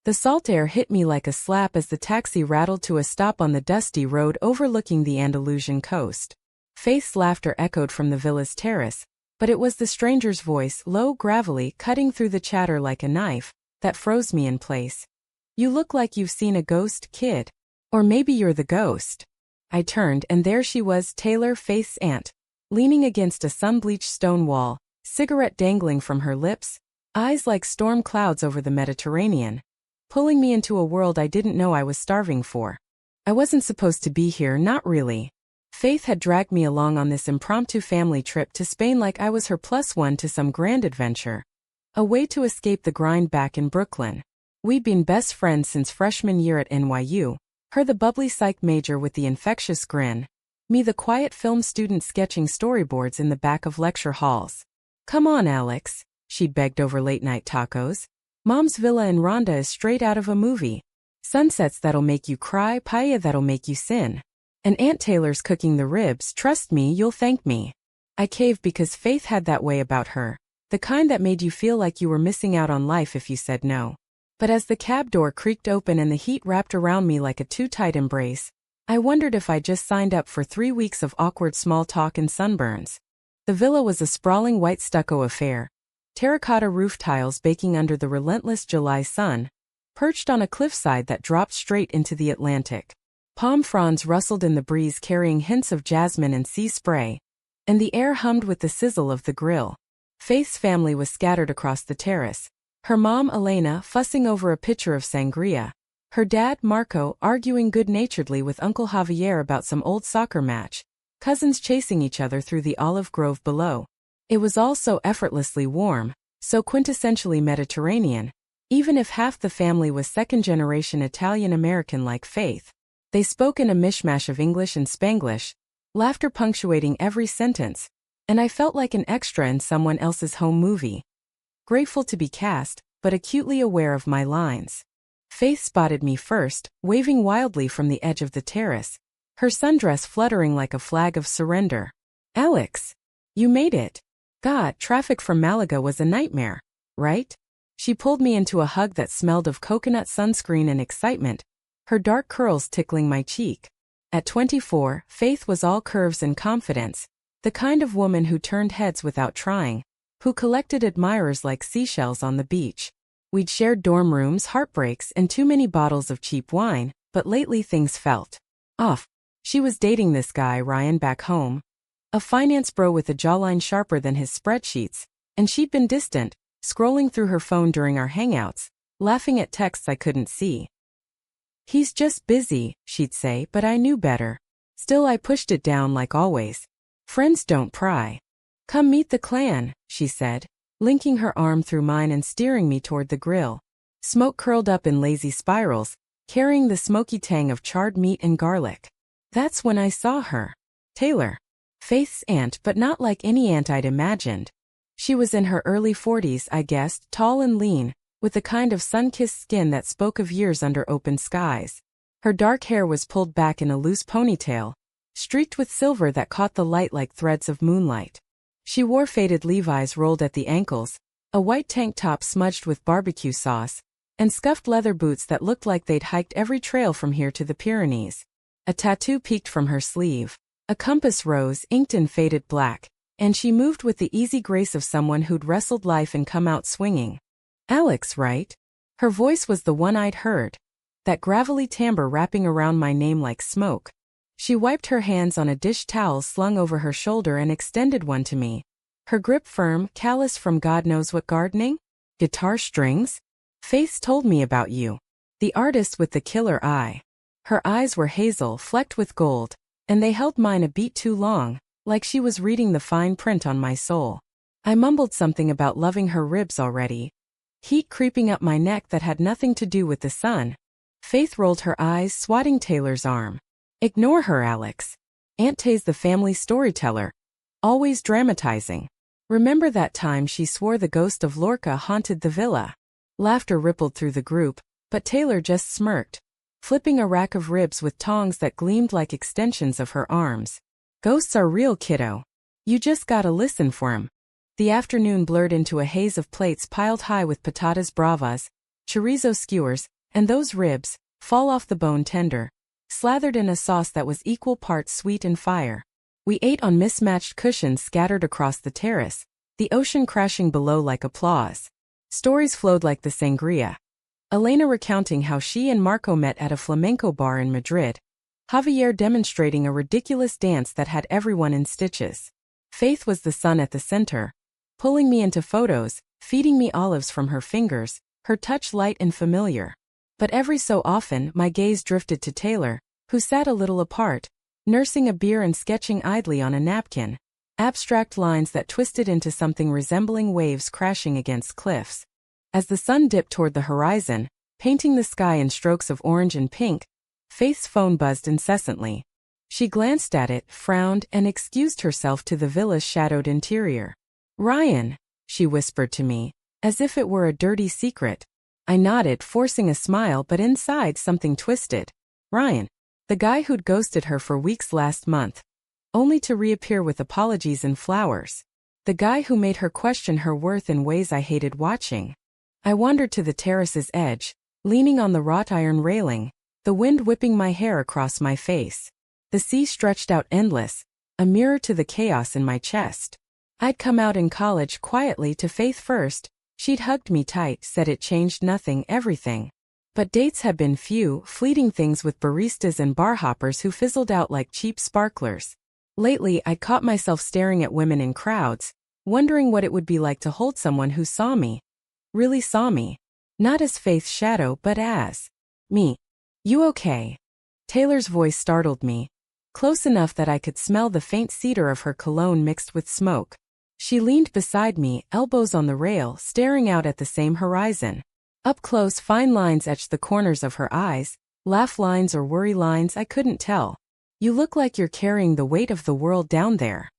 The salt air hit me like a slap as the taxi rattled to a stop on the dusty road overlooking the Andalusian coast. Faith's laughter echoed from the villa's terrace, but it was the stranger's voice, low, gravelly, cutting through the chatter like a knife, that froze me in place. "You look like you've seen a ghost, kid. Or maybe you're the ghost." I turned, and there she was, Taylor, Faith's aunt, leaning against a sun-bleached stone wall, cigarette dangling from her lips, eyes like storm clouds over the Mediterranean, pulling me into a world I didn't know I was starving for. I wasn't supposed to be here, not really. Faith had dragged me along on this impromptu family trip to Spain like I was her +1 to some grand adventure. A way to escape the grind back in Brooklyn. We'd been best friends since freshman year at NYU, her the bubbly psych major with the infectious grin, me the quiet film student sketching storyboards in the back of lecture halls. "Come on, Alex," she'd begged over late-night tacos. "Mom's villa in Ronda is straight out of a movie. Sunsets that'll make you cry, paella that'll make you sin. And Aunt Taylor's cooking the ribs, trust me, you'll thank me." I caved because Faith had that way about her, the kind that made you feel like you were missing out on life if you said no. But as the cab door creaked open and the heat wrapped around me like a too-tight embrace, I wondered if I just signed up for 3 weeks of awkward small talk and sunburns. The villa was a sprawling white stucco affair, terracotta roof tiles baking under the relentless July sun, perched on a cliffside that dropped straight into the Atlantic. Palm fronds rustled in the breeze carrying hints of jasmine and sea spray, and the air hummed with the sizzle of the grill. Faith's family was scattered across the terrace. Her mom, Elena, fussing over a pitcher of sangria. Her dad, Marco, arguing good-naturedly with Uncle Javier about some old soccer match. Cousins chasing each other through the olive grove below. It was all so effortlessly warm, so quintessentially Mediterranean, even if half the family was second-generation Italian-American like Faith. They spoke in a mishmash of English and Spanglish, laughter punctuating every sentence, and I felt like an extra in someone else's home movie. Grateful to be cast, but acutely aware of my lines. Faith spotted me first, waving wildly from the edge of the terrace, her sundress fluttering like a flag of surrender. "Alex, you made it. God, traffic from Malaga was a nightmare, right?" She pulled me into a hug that smelled of coconut sunscreen and excitement, her dark curls tickling my cheek. At 24, Faith was all curves and confidence, the kind of woman who turned heads without trying, who collected admirers like seashells on the beach. We'd shared dorm rooms, heartbreaks, and too many bottles of cheap wine, but lately things felt off. She was dating this guy, Ryan, back home. A finance bro with a jawline sharper than his spreadsheets, and she'd been distant, scrolling through her phone during our hangouts, laughing at texts I couldn't see. "He's just busy," she'd say, but I knew better. Still, I pushed it down like always. "Friends don't pry." "Come meet the clan," she said, linking her arm through mine and steering me toward the grill. Smoke curled up in lazy spirals, carrying the smoky tang of charred meat and garlic. That's when I saw her. Taylor. Faith's aunt, but not like any aunt I'd imagined. She was in her early 40s, I guessed, tall and lean, with the kind of sun-kissed skin that spoke of years under open skies. Her dark hair was pulled back in a loose ponytail, streaked with silver that caught the light like threads of moonlight. She wore faded Levi's rolled at the ankles, a white tank top smudged with barbecue sauce, and scuffed leather boots that looked like they'd hiked every trail from here to the Pyrenees. A tattoo peeked from her sleeve, a compass rose inked in faded black, and she moved with the easy grace of someone who'd wrestled life and come out swinging. "Alex, right?" Her voice was the one I'd heard, that gravelly timbre wrapping around my name like smoke. She wiped her hands on a dish towel slung over her shoulder and extended one to me. Her grip firm, callous from God knows what gardening? Guitar strings? "Faith told me about you. The artist with the killer eye." Her eyes were hazel, flecked with gold, and they held mine a beat too long, like she was reading the fine print on my soul. I mumbled something about loving her ribs already. Heat creeping up my neck that had nothing to do with the sun. Faith rolled her eyes, swatting Taylor's arm. "Ignore her, Alex. Aunt Tay's the family storyteller. Always dramatizing. Remember that time she swore the ghost of Lorca haunted the villa?" Laughter rippled through the group, but Taylor just smirked, flipping a rack of ribs with tongs that gleamed like extensions of her arms. "Ghosts are real, kiddo. You just gotta listen for 'em." The afternoon blurred into a haze of plates piled high with patatas bravas, chorizo skewers, And those ribs, fall off the bone tender, slathered in a sauce that was equal parts sweet and fire. We ate on mismatched cushions scattered across the terrace, the ocean crashing below like applause. Stories flowed like the sangria. Elena recounting how she and Marco met at a flamenco bar in Madrid. Javier demonstrating a ridiculous dance that had everyone in stitches. Faith was the sun at the center, pulling me into photos, feeding me olives from her fingers, her touch light and familiar. But every so often my gaze drifted to Taylor, who sat a little apart, nursing a beer and sketching idly on a napkin, abstract lines that twisted into something resembling waves crashing against cliffs. As the sun dipped toward the horizon, painting the sky in strokes of orange and pink, Faith's phone buzzed incessantly. She glanced at it, frowned, and excused herself to the villa's shadowed interior. "Ryan," she whispered to me, as if it were a dirty secret. I nodded, forcing a smile, but inside something twisted. Ryan. The guy who'd ghosted her for weeks last month, only to reappear with apologies and flowers. The guy who made her question her worth in ways I hated watching. I wandered to the terrace's edge, leaning on the wrought iron railing, the wind whipping my hair across my face. The sea stretched out endless, a mirror to the chaos in my chest. I'd come out in college quietly to Faith first. She'd hugged me tight, said it changed nothing, everything. But dates had been few, fleeting things with baristas and barhoppers who fizzled out like cheap sparklers. Lately, I'd caught myself staring at women in crowds, wondering what it would be like to hold someone who saw me. Really saw me. Not as Faith's shadow, but as me. "You okay?" Taylor's voice startled me, close enough that I could smell the faint cedar of her cologne mixed with smoke. She leaned beside me, elbows on the rail, staring out at the same horizon. Up close, fine lines etched the corners of her eyes, laugh lines or worry lines, I couldn't tell. "You look like you're carrying the weight of the world down there."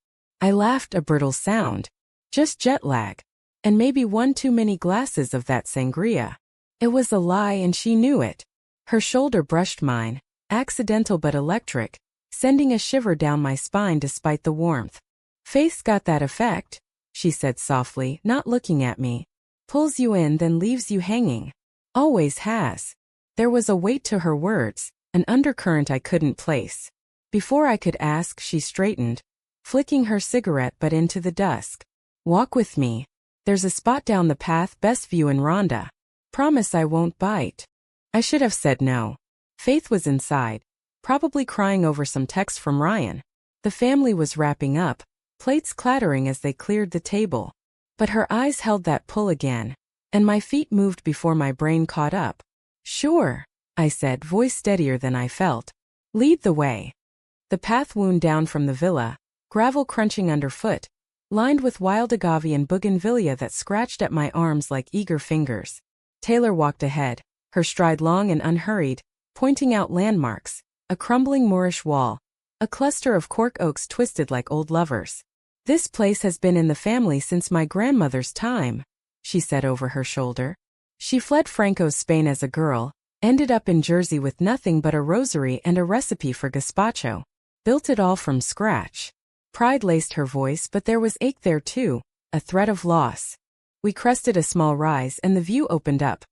I laughed, a brittle sound. "Just jet lag. And maybe one too many glasses of that sangria." It was a lie and she knew it. Her shoulder brushed mine, accidental but electric, sending a shiver down my spine despite the warmth. "Faith's got that effect," she said softly, not looking at me. "Pulls you in then leaves you hanging. Always has." There was a weight to her words, an undercurrent I couldn't place. Before I could ask, she straightened, flicking her cigarette butt into the dusk. "Walk with me. There's a spot down the path, best view in Rhonda. Promise I won't bite." I should have said no. Faith was inside, probably crying over some text from Ryan. The family was wrapping up, plates clattering as they cleared the table. But her eyes held that pull again, and my feet moved before my brain caught up. "Sure," I said, voice steadier than I felt. "Lead the way." The path wound down from the villa, gravel crunching underfoot, lined with wild agave and bougainvillea that scratched at my arms like eager fingers. Taylor walked ahead, her stride long and unhurried, pointing out landmarks, a crumbling Moorish wall, a cluster of cork oaks twisted like old lovers. "This place has been in the family since my grandmother's time," she said over her shoulder. She fled Franco's Spain as a girl, ended up in Jersey with nothing but a rosary and a recipe for gazpacho. Built it all from scratch. Pride laced her voice, but there was ache there too, a threat of loss. We crested a small rise and the view opened up.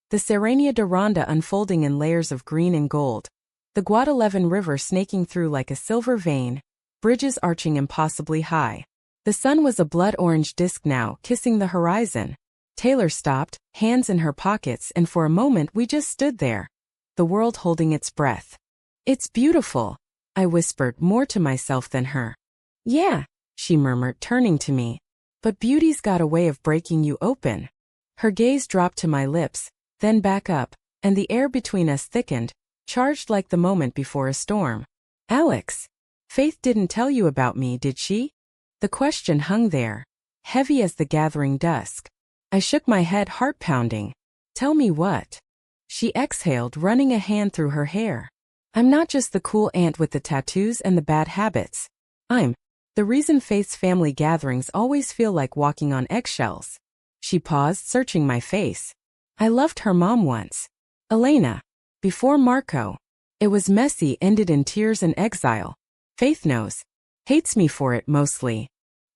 The Serrania de Ronda unfolding in layers of green and gold. The Guadalevin River snaking through like a silver vein, bridges arching impossibly high. The sun was a blood-orange disk now, kissing the horizon. Taylor stopped, hands in her pockets, and for a moment we just stood there, the world holding its breath. "It's beautiful," I whispered, more to myself than her. "Yeah," she murmured, turning to me. "But beauty's got a way of breaking you open." Her gaze dropped to my lips, then back up, and the air between us thickened, charged like the moment before a storm. "Alex, Faith didn't tell you about me, did she?" The question hung there, heavy as the gathering dusk. I shook my head, heart pounding. "Tell me what?" She exhaled, running a hand through her hair. "I'm not just the cool aunt with the tattoos and the bad habits. I'm the reason Faith's family gatherings always feel like walking on eggshells." She paused, searching my face. "I loved her mom once. Elena. Before Marco. It was messy, ended in tears and exile. Faith knows. Hates me for it, mostly."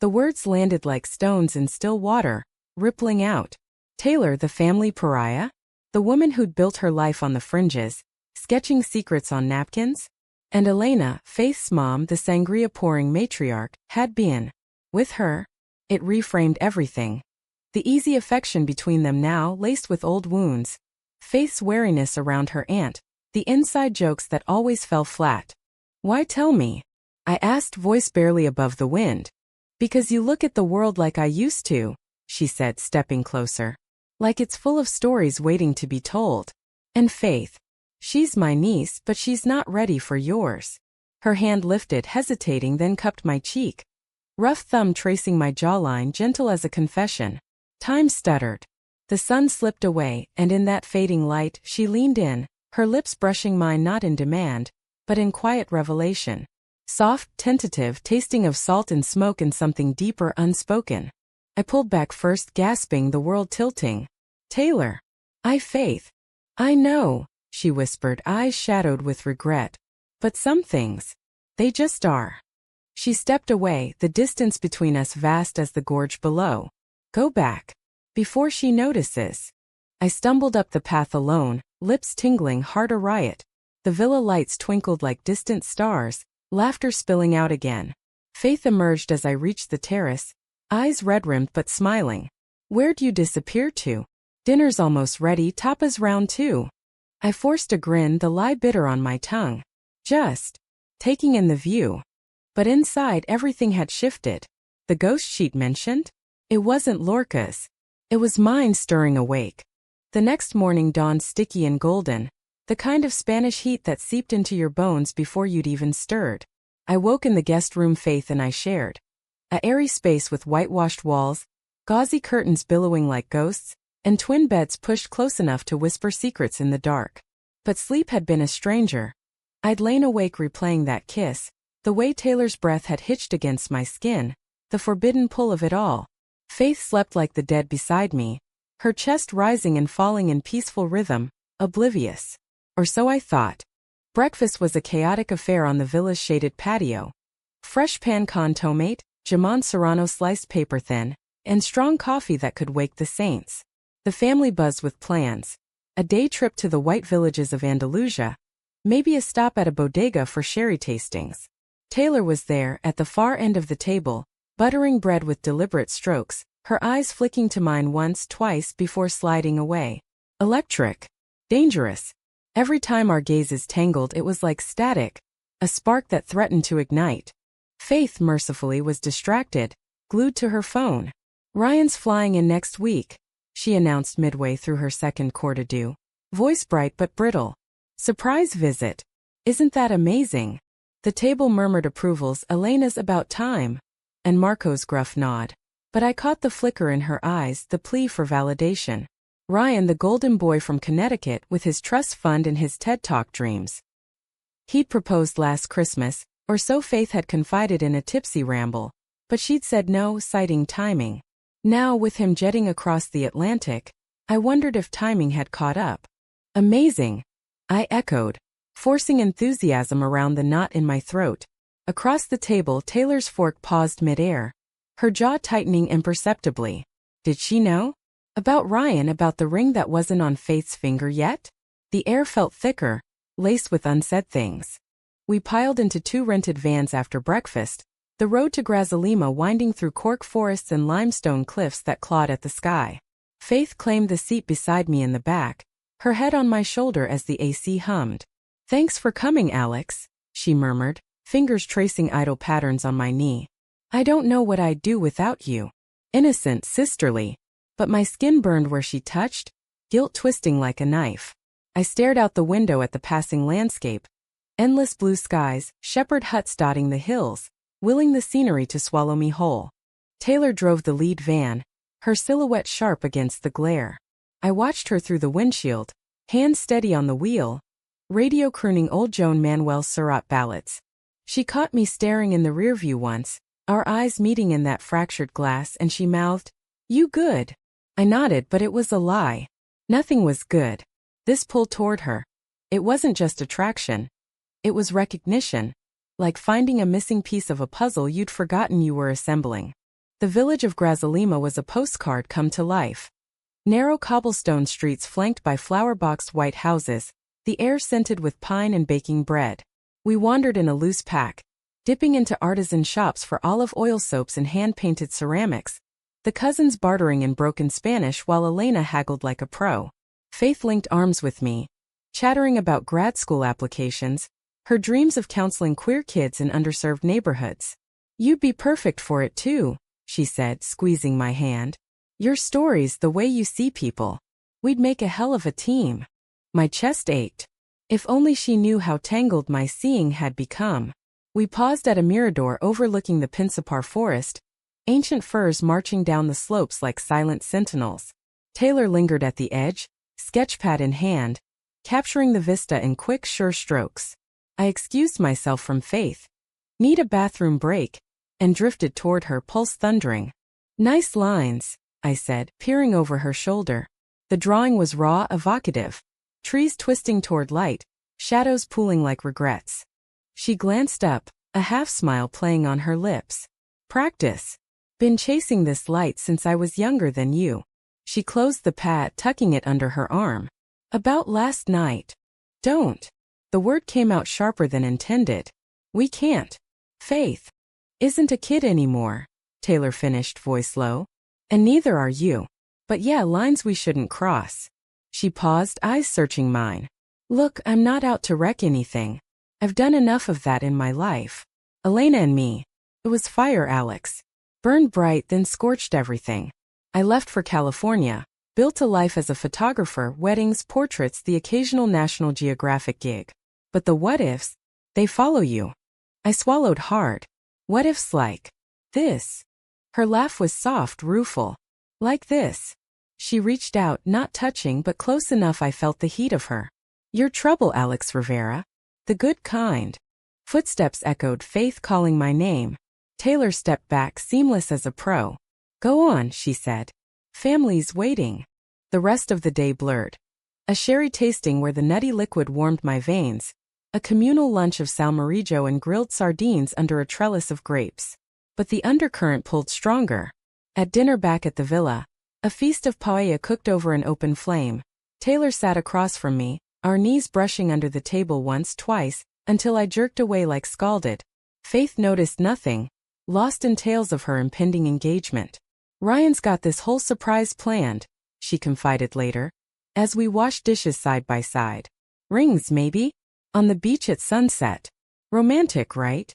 The words landed like stones in still water, rippling out. "Taylor, the family pariah? The woman who'd built her life on the fringes, sketching secrets on napkins? And Elena, Faith's mom, the sangria-pouring matriarch, had been. With her, it reframed everything. The easy affection between them now laced with old wounds. Faith's wariness around her aunt, the inside jokes that always fell flat. Why tell me? I asked, voice barely above the wind. Because you look at the world like I used to, she said, stepping closer. Like it's full of stories waiting to be told. And Faith. She's my niece, but she's not ready for yours. Her hand lifted, hesitating, then cupped my cheek. Rough thumb tracing my jawline, gentle as a confession. Time stuttered. The sun slipped away, and in that fading light, she leaned in, her lips brushing mine, not in demand, but in quiet revelation. Soft, tentative, tasting of salt and smoke and something deeper unspoken. I pulled back first, gasping, the world tilting. Taylor. Faith. I know, she whispered, eyes shadowed with regret. But some things. They just are. She stepped away, the distance between us vast as the gorge below. Go back. Before she notices. I stumbled up the path alone, lips tingling, heart a riot. The villa lights twinkled like distant stars, laughter spilling out again. Faith emerged as I reached the terrace, eyes red-rimmed but smiling. Where'd you disappear to? Dinner's almost ready, tapas round 2. I forced a grin, the lie bitter on my tongue. Just taking in the view. But inside everything had shifted. The ghost she'd mentioned? It wasn't Lorca's. It was mine stirring awake. The next morning dawned sticky and golden, the kind of Spanish heat that seeped into your bones before you'd even stirred. I woke in the guest room Faith and I shared. A airy space with whitewashed walls, gauzy curtains billowing like ghosts, and twin beds pushed close enough to whisper secrets in the dark. But sleep had been a stranger. I'd lain awake replaying that kiss, the way Taylor's breath had hitched against my skin, the forbidden pull of it all. Faith slept like the dead beside me, her chest rising and falling in peaceful rhythm, oblivious. Or so I thought. Breakfast was a chaotic affair on the villa's shaded patio. Fresh pan con tomate, jamon serrano sliced paper thin, and strong coffee that could wake the saints. The family buzzed with plans. A day trip to the white villages of Andalusia. Maybe a stop at a bodega for sherry tastings. Taylor was there, at the far end of the table, buttering bread with deliberate strokes, her eyes flicking to mine once, twice before sliding away. Electric. Dangerous. Every time our gazes tangled, it was like static, a spark that threatened to ignite. Faith, mercifully, was distracted, glued to her phone. Ryan's flying in next week, she announced midway through her second court adieu. Voice bright but brittle. Surprise visit. Isn't that amazing? The table murmured approvals, Elena's about time. And Marco's gruff nod. But I caught the flicker in her eyes, the plea for validation. Ryan, the golden boy from Connecticut with his trust fund and his TED Talk dreams. He'd proposed last Christmas, or so Faith had confided in a tipsy ramble, but she'd said no, citing timing. Now, with him jetting across the Atlantic, I wondered if timing had caught up. Amazing, I echoed, forcing enthusiasm around the knot in my throat. Across the table, Taylor's fork paused midair, her jaw tightening imperceptibly. Did she know? About Ryan, about the ring that wasn't on Faith's finger yet? The air felt thicker, laced with unsaid things. We piled into 2 rented vans after breakfast, the road to Grazalema winding through cork forests and limestone cliffs that clawed at the sky. Faith claimed the seat beside me in the back, her head on my shoulder as the AC hummed. Thanks for coming, Alex, she murmured, fingers tracing idle patterns on my knee. I don't know what I'd do without you. Innocent, sisterly. But my skin burned where she touched, guilt twisting like a knife. I stared out the window at the passing landscape. Endless blue skies, shepherd huts dotting the hills, willing the scenery to swallow me whole. Taylor drove the lead van, her silhouette sharp against the glare. I watched her through the windshield, hands steady on the wheel, radio crooning old Joan Manuel Serrat ballads. She caught me staring in the rearview once, our eyes meeting in that fractured glass, and she mouthed, "You good?" I nodded, but it was a lie. Nothing was good. This pull toward her. It wasn't just attraction. It was recognition. Like finding a missing piece of a puzzle you'd forgotten you were assembling. The village of Grazalema was a postcard come to life. Narrow cobblestone streets flanked by flower-boxed white houses, the air scented with pine and baking bread. We wandered in a loose pack, dipping into artisan shops for olive oil soaps and hand-painted ceramics, the cousins bartering in broken Spanish while Elena haggled like a pro. Faith linked arms with me, chattering about grad school applications, her dreams of counseling queer kids in underserved neighborhoods. "You'd be perfect for it too," she said, squeezing my hand. "Your stories, the way you see people. We'd make a hell of a team." My chest ached. If only she knew how tangled my seeing had become. We paused at a mirador overlooking the Pinsapar forest, ancient firs marching down the slopes like silent sentinels. Taylor lingered at the edge, sketchpad in hand, capturing the vista in quick, sure strokes. I excused myself from Faith. "Need a bathroom break," and drifted toward her, pulse thundering. "Nice lines," I said, peering over her shoulder. The drawing was raw, evocative. Trees twisting toward light, shadows pooling like regrets. She glanced up, a half-smile playing on her lips. "Practice. Been chasing this light since I was younger than you." She closed the pad, tucking it under her arm. "About last night." "Don't." The word came out sharper than intended. "We can't. Faith isn't a kid anymore," Taylor finished, voice low. "And neither are you. But yeah, lines we shouldn't cross." She paused, eyes searching mine. "Look, I'm not out to wreck anything. I've done enough of that in my life. Elena and me. It was fire, Alex. Burned bright, then scorched everything. I left for California, built a life as a photographer, weddings, portraits, the occasional National Geographic gig. But the what-ifs, they follow you." I swallowed hard. "What ifs like this?" Her laugh was soft, rueful. "Like this." She reached out, not touching but close enough I felt the heat of her. "Your trouble, Alex Rivera. The good kind." Footsteps echoed, Faith calling my name. Taylor stepped back, seamless as a pro. "Go on," she said. "Family's waiting." The rest of the day blurred. A sherry tasting where the nutty liquid warmed my veins. A communal lunch of salmorejo and grilled sardines under a trellis of grapes. But the undercurrent pulled stronger. At dinner back at the villa, a feast of paella cooked over an open flame. Taylor sat across from me, our knees brushing under the table once, twice, until I jerked away like scalded. Faith noticed nothing, lost in tales of her impending engagement. "Ryan's got this whole surprise planned," she confided later, as we washed dishes side by side. "Rings, maybe? On the beach at sunset. Romantic, right?"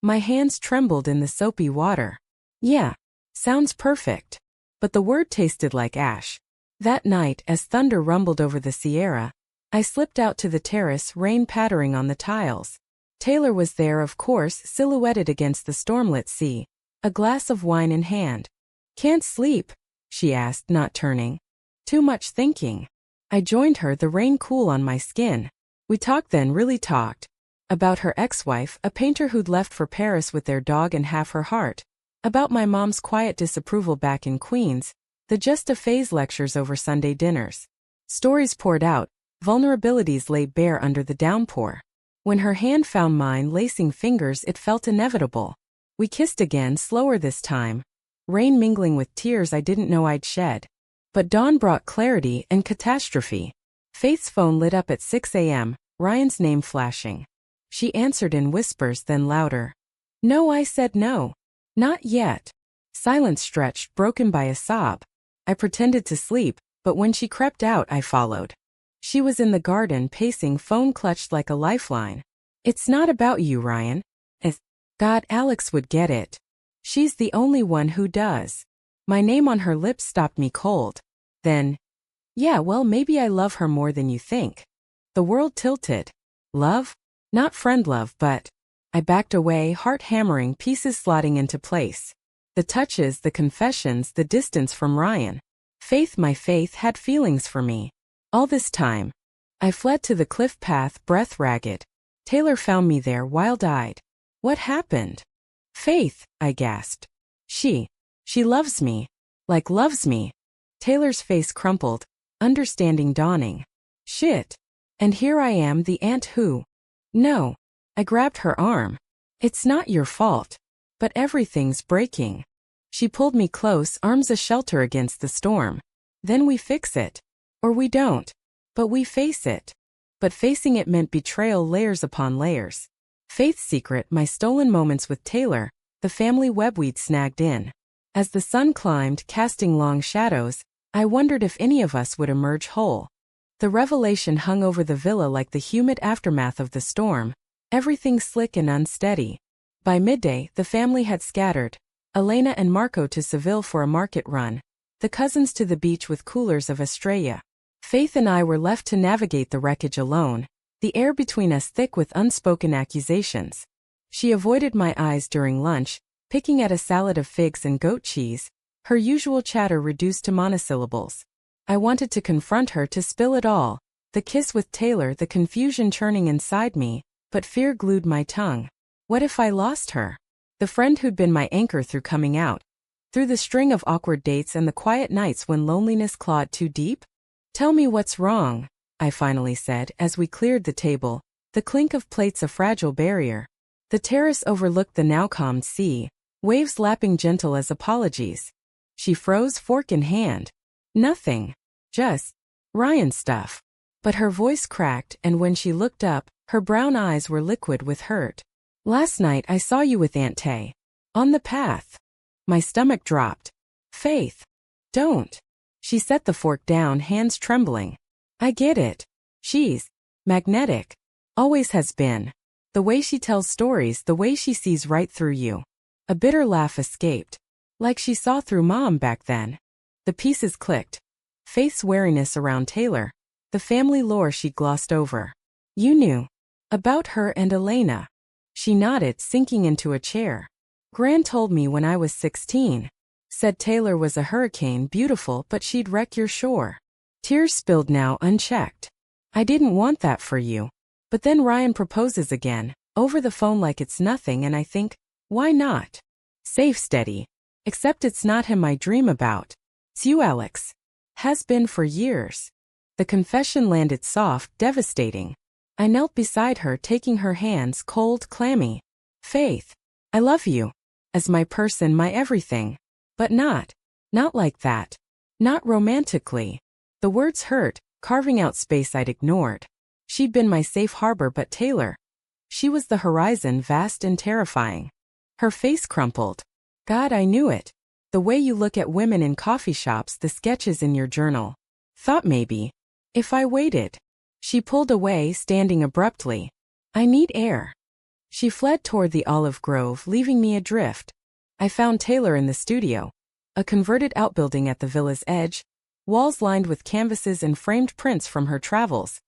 My hands trembled in the soapy water. "Yeah, sounds perfect." But the word tasted like ash. That night, as thunder rumbled over the Sierra, I slipped out to the terrace, rain pattering on the tiles. Taylor was there, of course, silhouetted against the stormlit sea, a glass of wine in hand. "Can't sleep?" she asked, not turning. "Too much thinking." I joined her, the rain cool on my skin. We talked then, really talked. About her ex-wife, a painter who'd left for Paris with their dog and half her heart. About my mom's quiet disapproval back in Queens, the just a phase lectures over Sunday dinners. Stories poured out, vulnerabilities laid bare under the downpour. When her hand found mine, lacing fingers, it felt inevitable. We kissed again, slower this time. Rain mingling with tears I didn't know I'd shed. But dawn brought clarity and catastrophe. Faith's phone lit up at 6 a.m., Ryan's name flashing. She answered in whispers, then louder. "No," I said, "no. Not yet." Silence stretched, broken by a sob. I pretended to sleep, but when she crept out, I followed. She was in the garden, pacing, phone clutched like a lifeline. "It's not about you, Ryan. God, Alex would get it. She's the only one who does." My name on her lips stopped me cold. Then, "Yeah, well, maybe I love her more than you think." The world tilted. Love? Not friend love, but... I backed away, heart hammering, pieces slotting into place. The touches, the confessions, the distance from Ryan. Faith, my Faith, had feelings for me. All this time. I fled to the cliff path, breath ragged. Taylor found me there, wild-eyed. "What happened?" "Faith," I gasped. She loves me. Like loves me." Taylor's face crumpled, understanding dawning. "Shit. And here I am, the aunt who..." "No." I grabbed her arm. "It's not your fault. But everything's breaking." She pulled me close, arms a shelter against the storm. Then we fix it. Or we don't. But we face it. But facing it meant betrayal, layers upon layers. Faith's secret, my stolen moments with Taylor, the family web we'd snagged in. As the sun climbed, casting long shadows, I wondered if any of us would emerge whole. The revelation hung over the villa like the humid aftermath of the storm, everything slick and unsteady. By midday, the family had scattered, Elena and Marco to Seville for a market run, the cousins to the beach with coolers of Estrella. Faith and I were left to navigate the wreckage alone, the air between us thick with unspoken accusations. She avoided my eyes during lunch, picking at a salad of figs and goat cheese, her usual chatter reduced to monosyllables. I wanted to confront her, to spill it all, the kiss with Taylor, the confusion churning inside me, but fear glued my tongue. What if I lost her? The friend who'd been my anchor through coming out, through the string of awkward dates and the quiet nights when loneliness clawed too deep? Tell me what's wrong, I finally said as we cleared the table, the clink of plates a fragile barrier. The terrace overlooked the now calmed sea, waves lapping gentle as apologies. She froze, fork in hand. Nothing. Just Ryan stuff. But her voice cracked, and when she looked up, her brown eyes were liquid with hurt. Last night I saw you with Aunt Tay. On the path. My stomach dropped. Faith. Don't. She set the fork down, hands trembling. I get it. She's magnetic. Always has been. The way she tells stories, the way she sees right through you. A bitter laugh escaped. Like she saw through Mom back then. The pieces clicked. Faith's wariness around Taylor. The family lore she glossed over. You knew. About her and Elena. She nodded, sinking into a chair. Gran told me when I was 16. Said Taylor was a hurricane, beautiful, but she'd wreck your shore. Tears spilled now unchecked. I didn't want that for you. But then Ryan proposes again, over the phone like it's nothing, and I think, why not? Safe, steady. Except it's not him I dream about. It's you, Alex. Has been for years. The confession landed soft, devastating. I knelt beside her, taking her hands, cold, clammy. Faith, I love you. As my person, my everything. But not like that. Not romantically. The words hurt, carving out space I'd ignored. She'd been my safe harbor, but Taylor. She was the horizon, vast and terrifying. Her face crumpled. God, I knew it. The way you look at women in coffee shops, the sketches in your journal. Thought maybe. If I waited. She pulled away, standing abruptly. I need air. She fled toward the olive grove, leaving me adrift. I found Taylor in the studio. A converted outbuilding at the villa's edge. Walls lined with canvases and framed prints from her travels.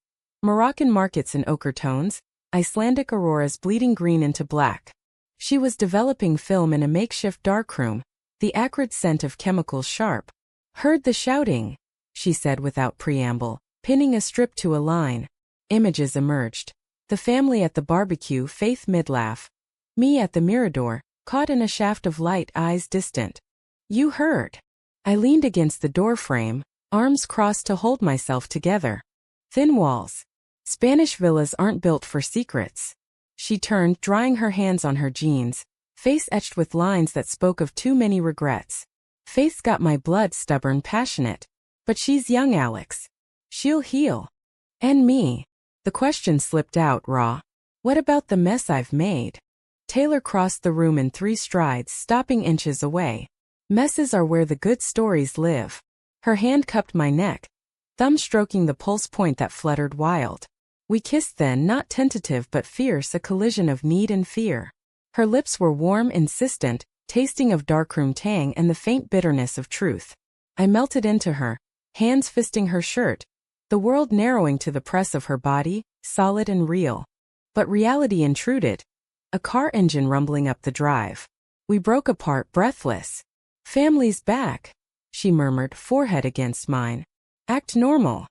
Moroccan markets in ochre tones. Icelandic auroras bleeding green into black. She was developing film in a makeshift darkroom, the acrid scent of chemicals sharp. Heard the shouting, she said without preamble, pinning a strip to a line. Images emerged. The family at the barbecue, Faith mid-laugh. Me at the Mirador, caught in a shaft of light, eyes distant. You heard. I leaned against the doorframe, arms crossed to hold myself together. Thin walls. Spanish villas aren't built for secrets. She turned, drying her hands on her jeans, face etched with lines that spoke of too many regrets. Faith's got my blood, stubborn, passionate. But she's young, Alex. She'll heal. And me. The question slipped out, raw. What about the mess I've made? Taylor crossed the room in 3 strides, stopping inches away. Messes are where the good stories live. Her hand cupped my neck, thumb stroking the pulse point that fluttered wild. We kissed then, not tentative but fierce, a collision of need and fear. Her lips were warm, insistent, tasting of darkroom tang and the faint bitterness of truth. I melted into her, hands fisting her shirt, the world narrowing to the press of her body, solid and real. But reality intruded. A car engine rumbling up the drive. We broke apart, breathless. Family's back, she murmured, forehead against mine. Act normal.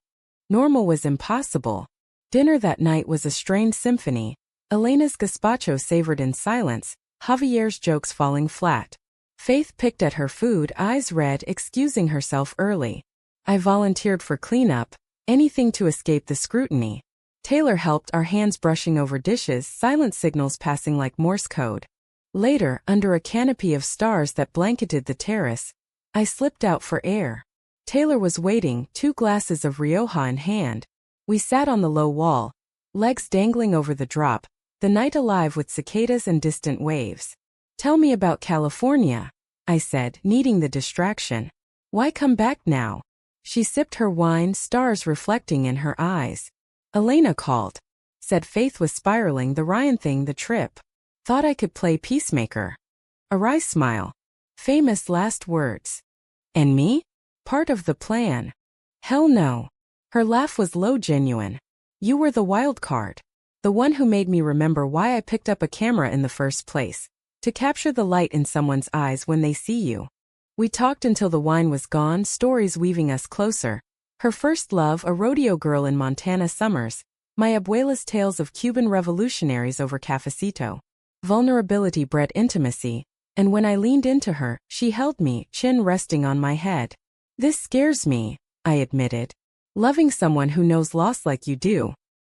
Normal was impossible. Dinner that night was a strained symphony. Elena's gazpacho savored in silence, Javier's jokes falling flat. Faith picked at her food, eyes red, excusing herself early. I volunteered for cleanup, anything to escape the scrutiny. Taylor helped, our hands brushing over dishes, silent signals passing like Morse code. Later, under a canopy of stars that blanketed the terrace, I slipped out for air. Taylor was waiting, 2 glasses of Rioja in hand. We sat on the low wall, legs dangling over the drop, the night alive with cicadas and distant waves. "Tell me about California," I said, needing the distraction. "Why come back now?" She sipped her wine, stars reflecting in her eyes. "Elena called. Said Faith was spiraling the Ryan thing the trip. Thought I could play peacemaker." A wry smile. Famous last words. "And me? Part of the plan." "Hell no." Her laugh was low, genuine. "You were the wild card. The one who made me remember why I picked up a camera in the first place. To capture the light in someone's eyes when they see you." We talked until the wine was gone, stories weaving us closer. Her first love, a rodeo girl in Montana summers. My abuela's tales of Cuban revolutionaries over cafecito. Vulnerability bred intimacy, and when I leaned into her, she held me, chin resting on my head. "This scares me," I admitted. "Loving someone who knows loss like you do."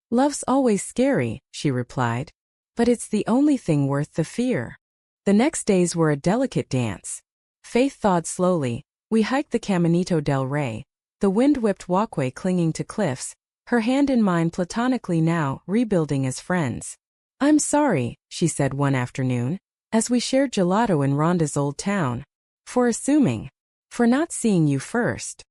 "Love's always scary," she replied. "But it's the only thing worth the fear." The next days were a delicate dance. Faith thawed slowly. We hiked the Caminito del Rey, the wind-whipped walkway clinging to cliffs, her hand in mine platonically now, rebuilding as friends. "I'm sorry," she said one afternoon, as we shared gelato in Rhonda's old town. "For assuming. For not seeing you first."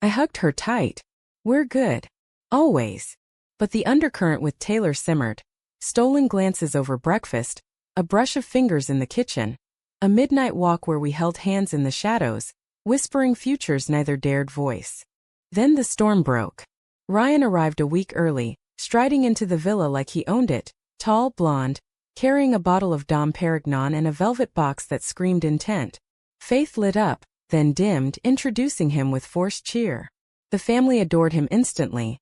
I hugged her tight. "We're good. Always." But the undercurrent with Taylor simmered. Stolen glances over breakfast, a brush of fingers in the kitchen, a midnight walk where we held hands in the shadows, whispering futures neither dared voice. Then the storm broke. Ryan arrived a week early, striding into the villa like he owned it, tall, blonde, carrying a bottle of Dom Perignon and a velvet box that screamed intent. Faith lit up, then dimmed, introducing him with forced cheer. The family adored him instantly.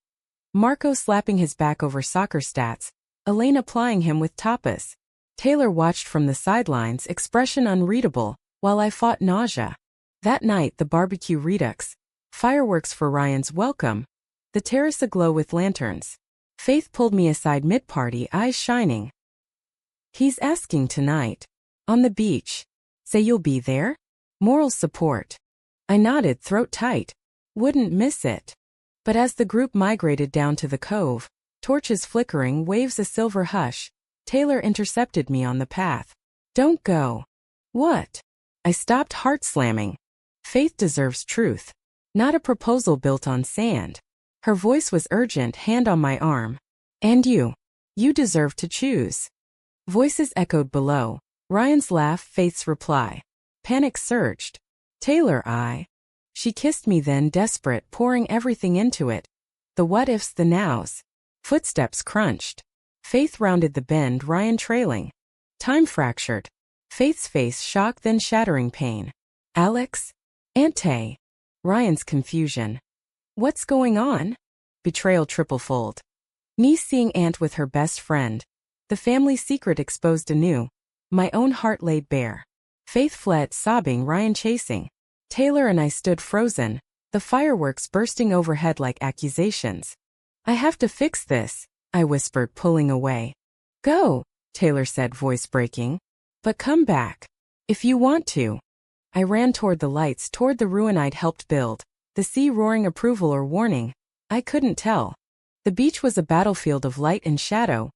Marco slapping his back over soccer stats, Elena plying him with tapas. Taylor watched from the sidelines, expression unreadable, while I fought nausea. That night, the barbecue redux. Fireworks for Ryan's welcome. The terrace aglow with lanterns. Faith pulled me aside mid-party, eyes shining. "He's asking tonight. On the beach. Say you'll be there? Moral support." I nodded, throat tight. Wouldn't miss it. But as the group migrated down to the cove, torches flickering, waves a silver hush, Taylor intercepted me on the path. "Don't go." "What?" I stopped, heart slamming. Faith deserves truth. Not a proposal built on sand. Her voice was urgent, hand on my arm. "And you. You deserve to choose." Voices echoed below. Ryan's laugh, Faith's reply. Panic surged. "Taylor, I." She kissed me then, desperate, pouring everything into it. The what-ifs, the nows. Footsteps crunched. Faith rounded the bend, Ryan trailing. Time fractured. Faith's face, shock then shattering pain. "Alex? Ante." Ryan's confusion. "What's going on?" Betrayal triplefold. Niece seeing aunt with her best friend. The family secret exposed anew. My own heart laid bare. Faith fled, sobbing, Ryan chasing. Taylor and I stood frozen, the fireworks bursting overhead like accusations. "I have to fix this," I whispered, pulling away. "Go," Taylor said, voice breaking. "But come back. If you want to." I ran toward the lights, toward the ruin I'd helped build, the sea roaring approval or warning. I couldn't tell. The beach was a battlefield of light and shadow.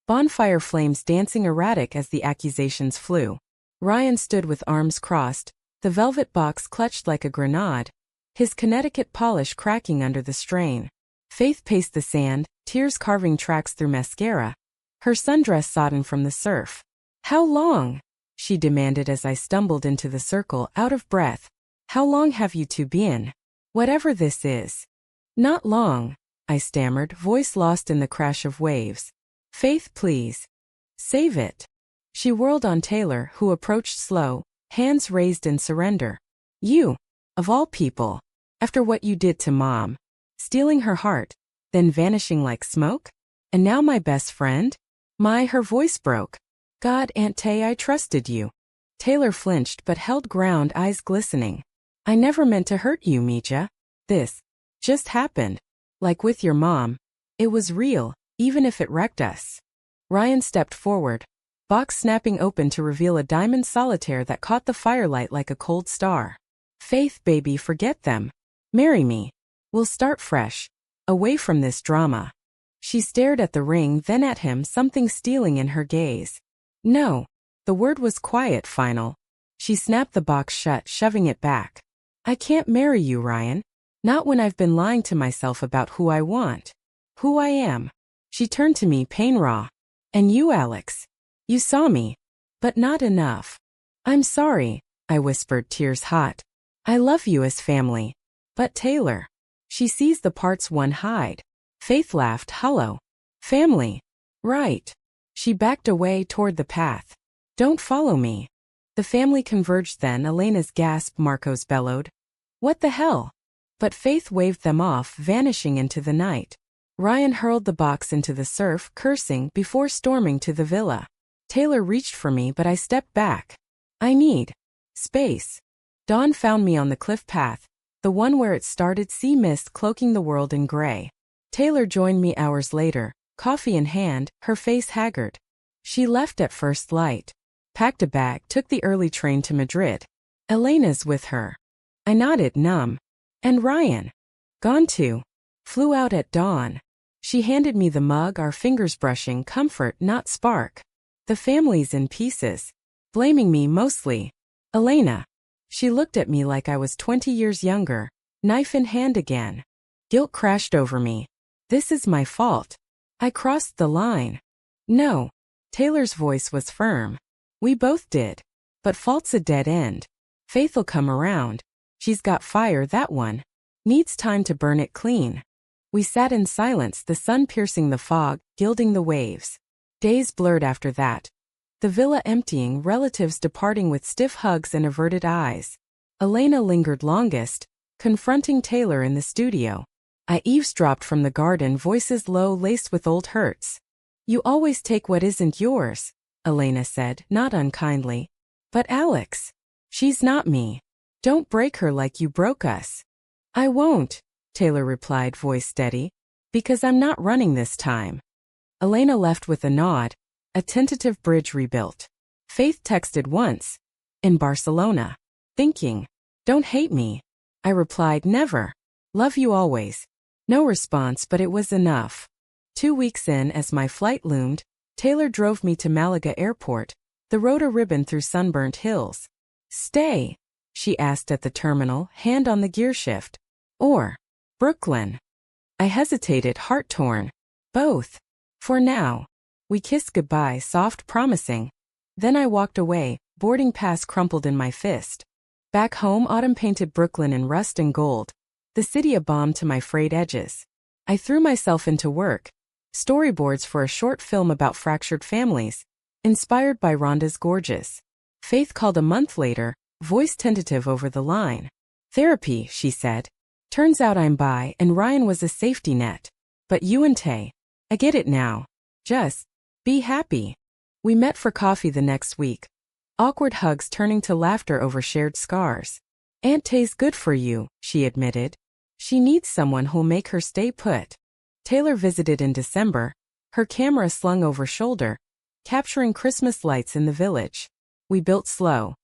Bonfire flames dancing erratic as the accusations flew. Ryan stood with arms crossed, the velvet box clutched like a grenade, his Connecticut polish cracking under the strain. Faith paced the sand, tears carving tracks through mascara, her sundress sodden from the surf. "How long?" she demanded as I stumbled into the circle, out of breath. "How long have you two been? Whatever this is." "Not long," I stammered, voice lost in the crash of waves. "Faith, please. Save it." She whirled on Taylor, who approached slow, hands raised in surrender. "You, of all people, after what you did to Mom, stealing her heart, then vanishing like smoke? And now my best friend?" Her voice broke. "God, Aunt Tay, I trusted you." Taylor flinched but held ground, eyes glistening. "I never meant to hurt you, Mija. This just happened. Like with your mom. It was real, even if it wrecked us." Ryan stepped forward, box snapping open to reveal a diamond solitaire that caught the firelight like a cold star. "Faith, baby, forget them. Marry me. We'll start fresh. Away from this drama. She stared at the ring, then at him, something stealing in her gaze. No. The word was quiet, final. She snapped the box shut, shoving it back. I can't marry you, Ryan. Not when I've been lying to myself about who I want. Who I am. She turned to me, pain raw. And you, Alex. You saw me. But not enough. I'm sorry, I whispered, tears hot. I love you as family. But Taylor. She sees the parts one hide. Faith laughed, hollow. Family. Right. She backed away toward the path. Don't follow me. The family converged then. Elena's gasp, Marcos bellowed. What the hell? But Faith waved them off, vanishing into the night. Ryan hurled the box into the surf, cursing, before storming to the villa. Taylor reached for me, but I stepped back. I need space. Dawn found me on the cliff path, the one where it started, sea mist cloaking the world in gray. Taylor joined me hours later, coffee in hand, her face haggard. She left at first light. Packed a bag, took the early train to Madrid. Elena's with her. I nodded, numb. And Ryan? Gone too. Flew out at dawn. She handed me the mug, our fingers brushing, comfort, not spark. The family's in pieces. Blaming me mostly. Elena. She looked at me like I was 20 years younger, knife in hand again. Guilt crashed over me. This is my fault. I crossed the line. No. Taylor's voice was firm. We both did. But fault's a dead end. Faith'll come around. She's got fire, that one. Needs time to burn it clean. We sat in silence, the sun piercing the fog, gilding the waves. Days blurred after that. The villa emptying, relatives departing with stiff hugs and averted eyes. Elena lingered longest, confronting Taylor in the studio. I eavesdropped from the garden, voices low, laced with old hurts. You always take what isn't yours, Elena said, not unkindly. But Alex. She's not me. Don't break her like you broke us. I won't, Taylor replied, voice steady. Because I'm not running this time. Elena left with a nod, a tentative bridge rebuilt. Faith texted once. In Barcelona. Thinking. Don't hate me. I replied, never. Love you always. No response, but it was enough. 2 weeks in, as my flight loomed, Taylor drove me to Malaga airport, the road a ribbon through sunburnt hills. Stay? She asked at the terminal, hand on the gearshift. Or Brooklyn? I hesitated, heart torn. Both. For now. We kissed goodbye, soft, promising. Then I walked away, boarding pass crumpled in my fist. Back home, autumn painted Brooklyn in rust and gold. The city a balm to my frayed edges. I threw myself into work. Storyboards for a short film about fractured families. Inspired by Rhonda's Gorgeous. Faith called a month later, voice tentative over the line. Therapy, she said. Turns out I'm bi, and Ryan was a safety net. But you and Tay. I get it now. Just be happy. We met for coffee the next week. Awkward hugs turning to laughter over shared scars. Aunt Tay's good for you, she admitted. She needs someone who'll make her stay put. Taylor visited in December, her camera slung over shoulder, capturing Christmas lights in the village. We built slow.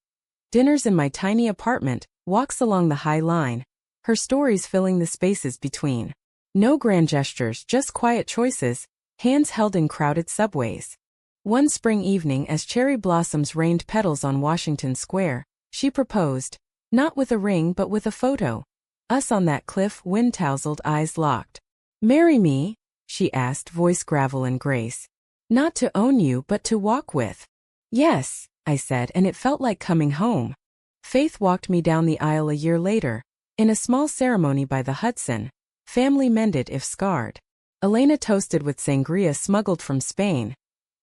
Dinners in my tiny apartment, walks along the High Line, her stories filling the spaces between. No grand gestures, just quiet choices, hands held in crowded subways. One spring evening, as cherry blossoms rained petals on Washington Square, she proposed, not with a ring but with a photo. Us on that cliff, wind-tousled, eyes locked. Marry me? She asked, voice gravel and grace. Not to own you but to walk with. Yes, I said, and it felt like coming home. Faith walked me down the aisle a year later, in a small ceremony by the Hudson, family mended if scarred. Elena toasted with sangria smuggled from Spain.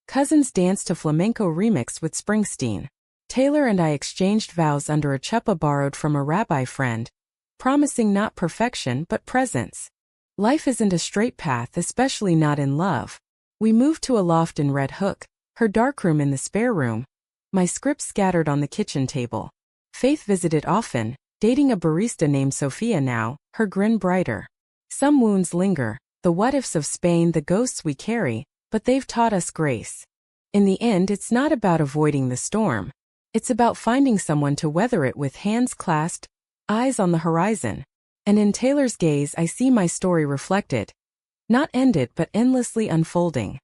Cousins danced to flamenco remix with Springsteen. Taylor and I exchanged vows under a chuppah borrowed from a rabbi friend, promising not perfection but presence. Life isn't a straight path, especially not in love. We moved to a loft in Red Hook, her darkroom in the spare room, my scripts scattered on the kitchen table. Faith visited often, dating a barista named Sophia now, her grin brighter. Some wounds linger, the what-ifs of Spain, the ghosts we carry, but they've taught us grace. In the end, it's not about avoiding the storm. It's about finding someone to weather it with, hands clasped, eyes on the horizon. And in Taylor's gaze I see my story reflected. Not ended but endlessly unfolding.